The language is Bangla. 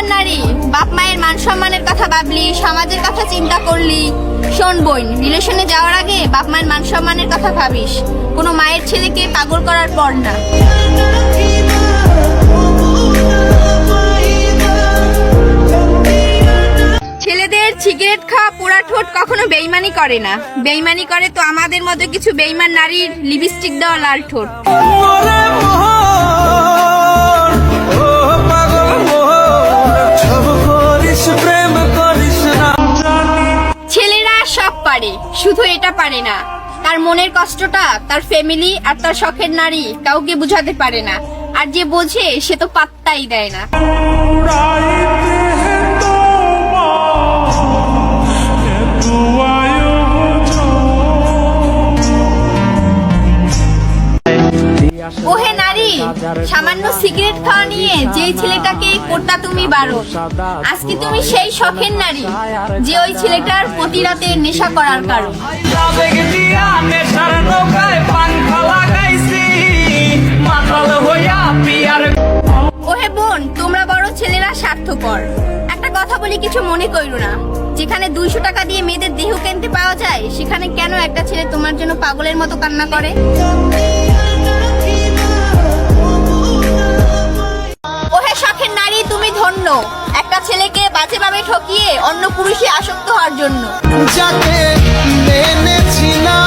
শখের নারী, বাপ মায়ের মান সম্মানের কথা ভাবলি, সমাজের কথা চিন্তা করলি। শোন বোন, রিলেশনে যাওয়ার আগে বাপ মায়ের মান সম্মানের কথা ভাবিস, কোনো মায়ের ছেলেকে পাগল করার পর না। ছেলেদের সিগারেট খাওয়া পোড়া ঠোঁট কখনো বেইমানি করে না, বেইমানি করে তো আমাদের মতো কিছু বেইমান নারীর লিপস্টিক দেওয়া লাল ঠোঁট। ছেলেরা সব পারে, শুধু এটা পারে না, তার মনের কষ্টটা তার ফ্যামিলি আর তার শখের নারী কাউকে বুঝাতে পারে না, আর যে বোঝে সে তো পাত্তাই দেয় না। ওহে নারী, সামান্য সিগারেট খাওয়া নিয়ে যেই ছেলেটাকে করতা তুমি বারণ, আজকে তুমি সেই শখের নারী যে ওই ছেলেটার প্রতি রাতে নেশা করার কারণ। ওহে বোন, তোমরা বড় ছেলেরা স্বার্থপর। একটা কথা বলি, কিছু মনে কইরো না। যেখানে 200 টাকা দিয়ে মেয়েদের দেহ কিনতে পাওয়া যায়, সেখানে কেন একটা ছেলে তোমার জন্য পাগলের মতো কান্না করে? ওহে শখের নারী, তুমি ধন্য একটা ছেলেকে বাজেভাবে ঠকিয়ে অন্য পুরুষে আসক্ত হওয়ার জন্য। যাকে মেনেছি না